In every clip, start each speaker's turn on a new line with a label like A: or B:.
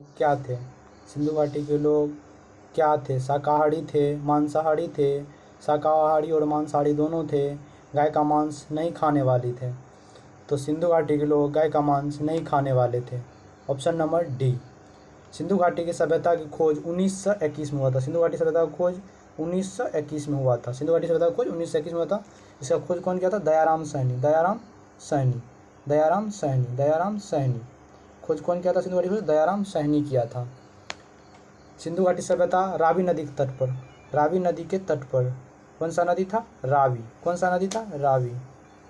A: क्या थे? सिंधु घाटी के लोग क्या थे? शाकाहारी थे, मांसाहारी थे, शाकाहारी और मांसाहारी दोनों थे, गाय का मांस नहीं खाने वाले थे। तो सिंधु घाटी के लोग गाय का मांस नहीं खाने वाले थे। Option number D. सिंधु घाटी की सभ्यता की खोज 1921 में हुआ था। सिंधु घाटी सभ्यता की खोज 1921 में हुआ था। सिंधु घाटी सभ्यता की खोज 1921 में हुआ था। इसका खोज कौन किया था? दयाराम सैनी। दयाराम सैनी। दयाराम सैनी। दयाराम सैनी। खोज कौन किया था? सिंधु घाटी खोज दयाराम सैनी किया था। सिंधु घाटी सभ्यता रावी नदी के तट पर। रावी नदी के तट पर कौन सा नदी था? रावी। कौन सा नदी था? रावी।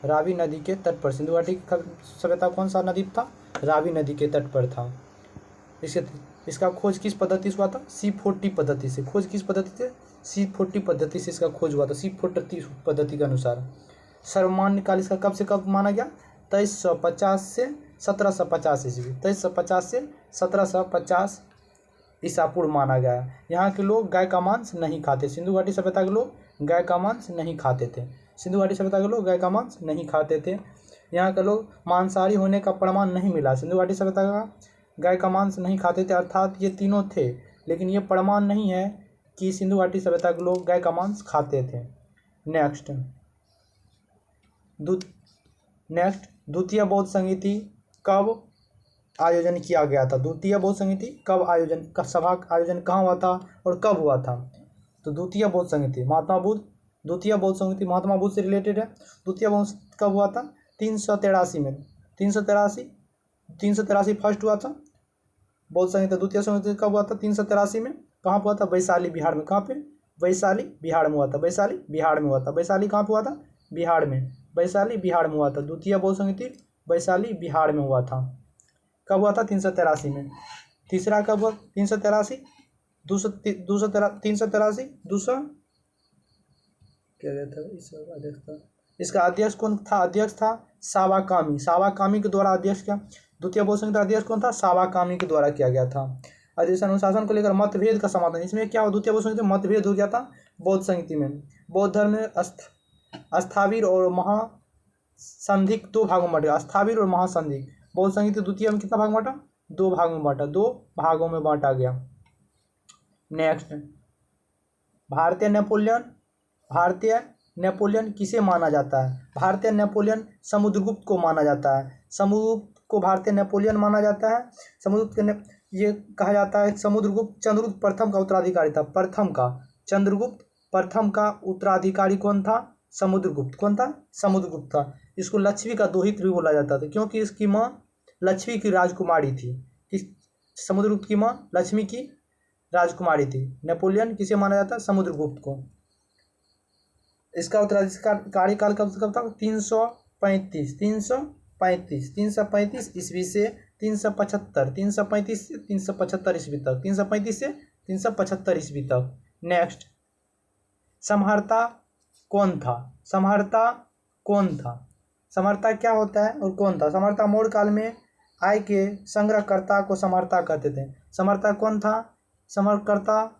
A: रावी नदी के तट पर सिंधु घाटी सभ्यता कौन सा नदी था? रावी नदी के तट पर था। इसका खोज किस पद्धति से हुआ था? C40 पद्धति से। खोज किस पद्धति से? C40 पद्धति से इसका खोज हुआ था। C40 पद्धति के अनुसार। सर्वमान्य काल इसका कब से कब माना गया? 2350 से 1750 ईस्वी। 2350 से 1750 ईसा पूर्व माना गया। यहाँ के लोग गाय का मांस नहीं खाते। सिंधु घाटी सभ्यता के लोग गाय का मांस नहीं खाते थे। सिंधु घाटी सभ्यता के लोग गाय का मांस नहीं खाते थे। यहाँ के लोग मांसाहारी होने का प्रमाण नहीं मिला। सिंधु घाटी सभ्यता का गाय का मांस नहीं खाते थे, अर्थात ये तीनों थे, लेकिन ये प्रमाण नहीं है कि सिंधु घाटी सभ्यता के लोग गाय का मांस खाते थे। नेक्स्ट द्वितीय बौद्ध संगीति कब आयोजन किया गया था? द्वितीय बौद्ध संगीति कब आयोजन का सभा आयोजन कहाँ हुआ था और कब हुआ था? तो द्वितीय बौद्ध संगीति महात्मा बुद्ध। द्वितीय बौद्ध संगीति महात्मा बुद्ध से रिलेटेड है। द्वितीय बौद्ध कब हुआ था? 383 में। 383 फर्स्ट हुआ था बौद्ध संगीति। द्वितीय संगीति कब हुआ था? 383 में। कहाँ हुआ था? वैशाली बिहार में। कहाँ पे? वैशाली बिहार में हुआ था। वैशाली बिहार में हुआ था। वैशाली कहाँ पे हुआ था? बिहार में। वैशाली बिहार में हुआ था। द्वितीय बौद्ध संगीति वैशाली बिहार में हुआ था। कब हुआ था? 383 में। तीसरा कब हुआ? 383 क्या कहता है इसका अध्यक्ष कौन था? अध्यक्ष था सावाकामी। सावाकामी के द्वारा अध्यक्ष किया। द्वितीय बौद्ध संगीत का अध्यक्ष कौन था? सावाकामी के द्वारा किया गया था। अधिवेशन अनुशासन को लेकर मतभेद का समाधान। इसमें क्या हुआ? द्वितीय बौद्ध संगीत में मतभेद हो गया था बौद्ध संगीति में। बौद्ध धर्म में अस्थावीर और महासंधिक दो भागों में बांटा। अस्थावीर और महासंधिक। बौद्ध संगीत द्वितीय में कितना भाग बांटा? 2 भाग में बांटा। 2 भागों में बांटा गया। नेक्स्ट भारतीय नेपोलियन किसे माना जाता है? भारतीय नेपोलियन समुद्रगुप्त को माना जाता है। समुद्रगुप्त को भारतीय नेपोलियन माना जाता है। समुद्रगुप्त ये कहा जाता है समुद्रगुप्त चंद्रगुप्त प्रथम का उत्तराधिकारी था। चंद्रगुप्त प्रथम का उत्तराधिकारी कौन था? समुद्रगुप्त। कौन था? समुद्रगुप्त था। इसको लक्ष्मी का दोहित्र भी बोला जाता था, क्योंकि इसकी माँ लक्ष्मी की राजकुमारी थी। समुद्रगुप्त की माँ लक्ष्मी की राजकुमारी थी। नेपोलियन किसे माना जाता है? समुद्रगुप्त को। इसका उत्तराधिकारी कार्यकाल कब से कब था? 335 ईस्वी से 335 से 375 ईस्वी तक। 335 से 375 ईस्वी तक। नेक्स्ट समहर्ता कौन था? समहर्ता क्या होता है और कौन था? समहर्ता मौर्य काल में आय के संग्रहकर्ता को समहर्ता कहते थे। समहर्ता कौन था? समहर्ता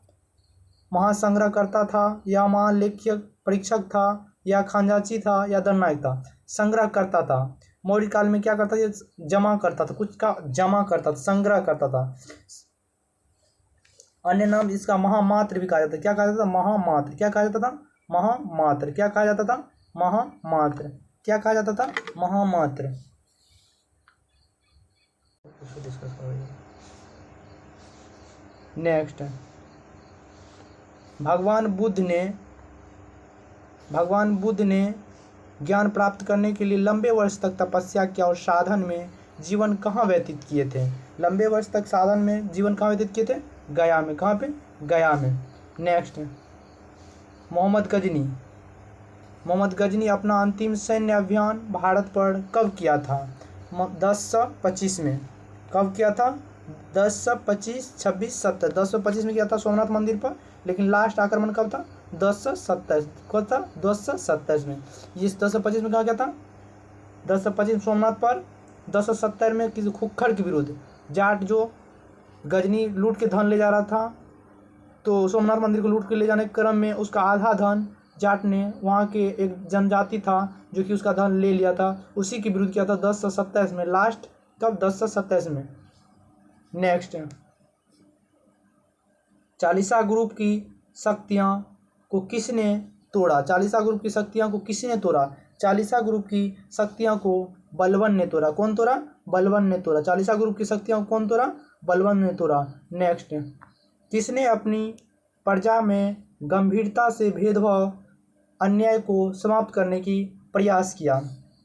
A: महासंग्रहकर्ता था, या महालेख्य परीक्षक था, या खजांची था, या दंडनायक था? संग्रहकर्ता था। मौर्य काल में क्या करता था? जमा करता था, कुछ का जमा करता था, संग्रह करता था। अन्य नाम इसका महामात्र भी कहा जाता है। क्या कहा जाता था? महामात्र। क्या कहा जाता था? महामात्र। क्या कहा जाता था? महामात्र। क्या कहा जाता था? महामात्र। नेक्स्ट भगवान बुद्ध ने ज्ञान प्राप्त करने के लिए लंबे वर्ष तक तपस्या किया और साधन में जीवन कहाँ व्यतीत किए थे? लंबे वर्ष तक साधन में जीवन कहाँ व्यतीत किए थे? गया में। कहाँ पे? गया में। नेक्स्ट मोहम्मद गजनी अपना अंतिम सैन्य अभियान भारत पर कब किया था? 1025 में। कब किया था? 1025, 26, 27। 1025 में किया था सोमनाथ मंदिर पर, लेकिन लास्ट आक्रमण कब था? 1027। कब था? 1027 में। इस 1025 में कहा गया था? 1025 सोमनाथ पर। 1070 में किसी खुक्खर के विरुद्ध जाट जो गजनी लूट के धन ले जा रहा था, तो सोमनाथ मंदिर को लूट के ले जाने के क्रम में उसका आधा धन जाट ने, वहाँ के एक जनजाति था जो कि उसका धन ले लिया था, उसी के विरुद्ध किया था 1027 में। लास्ट कब? 1027 में। नेक्स्ट चालीसा ग्रुप की शक्तियाँ को किसने तोड़ा? चालीसा ग्रुप की शक्तियाँ को किसने तोड़ा? चालीसा ग्रुप की शक्तियाँ को बलबन ने तोड़ा। कौन तोड़ा? बलबन ने तोड़ा। चालीसा ग्रुप की शक्तियाँ को कौन तोड़ा? बलबन ने तोड़ा। नेक्स्ट, किसने अपनी प्रजा में गंभीरता से भेदभाव अन्याय को समाप्त करने की प्रयास किया?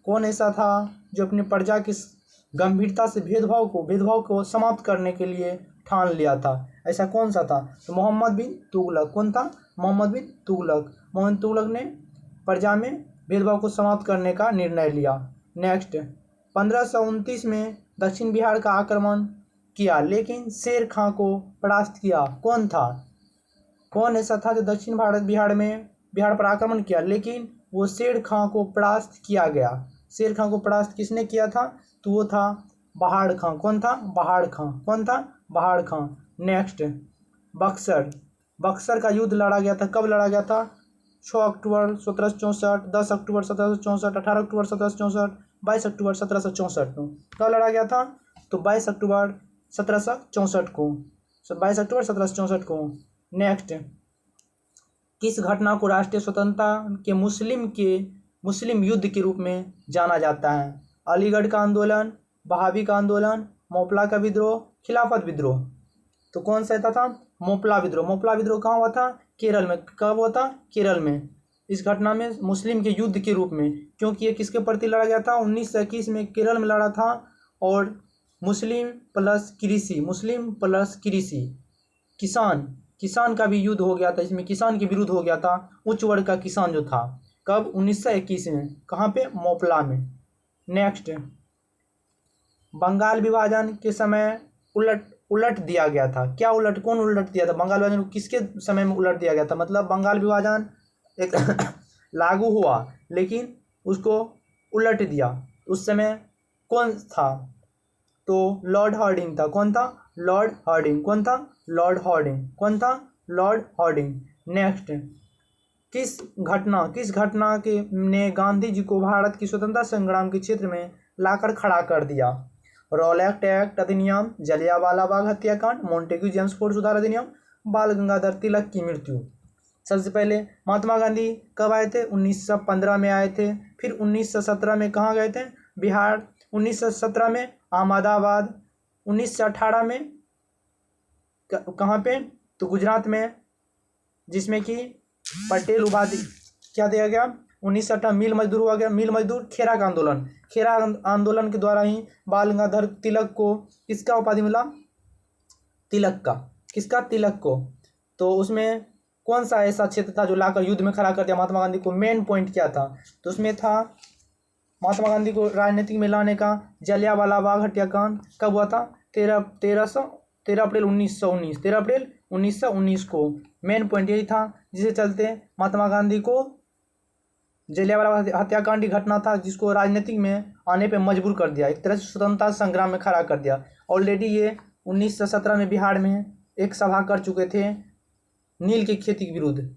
A: कौन ऐसा था जो अपनी प्रजा की गंभीरता से भेदभाव को समाप्त करने के लिए ठान लिया था? ऐसा कौन सा था? तो मोहम्मद बिन तुगलक। कौन था? मोहम्मद बिन तुगलक। मोहम्मद तुगलक ने प्रजा में भेदभाव को समाप्त करने का निर्णय लिया। नेक्स्ट, 1529 में दक्षिण बिहार का आक्रमण किया लेकिन शेर खां को परास्त किया। कौन था? कौन ऐसा था जो दक्षिण बिहार पर आक्रमण किया लेकिन वो शेर खां को परास्त किया गया? शेर खां को परास्त किसने किया था? तो वो था बहाड़ खां। कौन था? बहाड़ खां। कौन था? बहाड़ खां। नेक्स्ट, बक्सर का युद्ध लड़ा गया था। कब लड़ा गया था? 6 अक्टूबर 1764, 10 अक्टूबर 1764, 18 अक्टूबर 1764, 22 अक्टूबर 1764 को। कब लड़ा गया था? तो 22 अक्टूबर 1764 को। 22 अक्टूबर 1764 को। नेक्स्ट, किस घटना को राष्ट्रीय स्वतंत्रता के मुस्लिम युद्ध के रूप में जाना जाता है? अलीगढ़ का आंदोलन, बहावी का आंदोलन, मोपला का विद्रोह, खिलाफत विद्रोह। तो कौन सा था? मोपला विद्रोह। मोपला विद्रोह कहाँ हुआ था? केरल में। कब हुआ था? केरल में। इस घटना में मुस्लिम के युद्ध के रूप में, क्योंकि ये किसके प्रति लड़ा गया था? 1921 में केरल में लड़ा था। और मुस्लिम प्लस कृषि, किसान का भी युद्ध हो गया था। इसमें किसान के विरुद्ध हो गया था, उच्च वर्ग का किसान जो था। कब? 1921 में। कहाँ पे? मोपला में। नेक्स्ट, बंगाल विभाजन के समय उलट दिया गया था। क्या उलट? कौन उलट दिया था? बंगाल विभाजन को किसके समय में उलट दिया गया था? मतलब बंगाल विभाजन एक लागू हुआ लेकिन उसको उलट दिया। उस समय कौन था? तो लॉर्ड हार्डिंग था। कौन था? Lord Harding. कौन था? Lord Harding. कौन था? Lord Hardinge. नेक्स्ट, किस घटना के ने गांधी जी को भारत की स्वतंत्रता संग्राम के क्षेत्र में लाकर खड़ा कर दिया? रॉलेट एक्ट अधिनियम, जलियांवाला बाग हत्याकांड, मोंटेग्यू जेम्स फोर्ड सुधार अधिनियम, बाल गंगाधर तिलक की मृत्यु। सबसे पहले महात्मा गांधी कब आए थे? 1915 में आए थे। फिर 1917 में कहाँ गए थे? बिहार। 1917 में अहमदाबाद। 1918 में कहाँ पे? तो गुजरात में, जिसमें कि पटेल उपाधि क्या दिया गया? 1918 मिल मजदूर हुआ गया। मिल मजदूर, खेरा का आंदोलन। खेरा आंदोलन के द्वारा ही बाल गंगाधर तिलक को किसका उपाधि मिला? तिलक का। किसका? तिलक को। तो उसमें कौन सा ऐसा क्षेत्र था जो लाकर युद्ध में खड़ा कर दिया महात्मा गांधी को? मेन पॉइंट क्या था? तो उसमें था महात्मा गांधी को राजनीति में लाने का जलियांवाला बाग हत्याकांड। कब हुआ था? 13 अप्रैल 1919। 13 अप्रैल 1919 को। मेन पॉइंट यही था, जिसके चलते महात्मा गांधी को जलियांवाला हत्याकांड की घटना था जिसको राजनीतिक में आने पे मजबूर कर दिया, एक तरह से स्वतंत्रता संग्राम में खड़ा कर दिया। ऑलरेडी ये 1917 में बिहार में एक सभा कर चुके थे नील की खेती के विरुद्ध।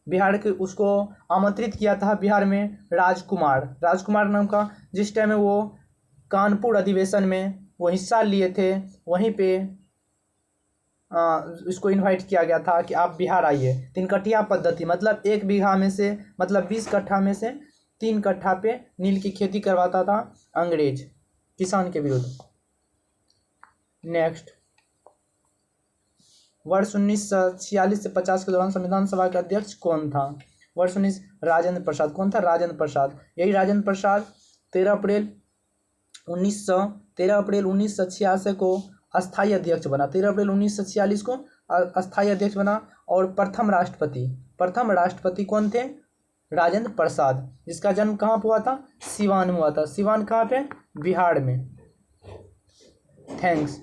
A: बिहार के उसको आमंत्रित किया था बिहार में राजकुमार नाम का, जिस टाइम में वो कानपुर अधिवेशन में वो हिस्सा लिए थे, वहीं पे इसको इनवाइट किया गया था कि आप बिहार आइए। 3 कट्ठा पद्धति, मतलब 1 बीघा में से, मतलब 20 कट्ठा में से 3 कट्ठा पे नील की खेती करवाता था अंग्रेज किसान के विरुद्ध। नेक्स्ट, वर्ष 1946 से 50 के दौरान संविधान सभा के अध्यक्ष कौन था? वर्ष 19 राजेंद्र प्रसाद। कौन था? राजेंद्र प्रसाद। यही राजेंद्र प्रसाद 13 अप्रैल 1986 को अस्थायी अध्यक्ष बना। 13 अप्रैल 1946 को अस्थायी अध्यक्ष बना। और प्रथम राष्ट्रपति कौन थे? राजेंद्र प्रसाद, जिसका जन्म कहाँ पर हुआ था? सिवान में हुआ था। सिवान कहाँ पे? बिहार में। थैंक्स।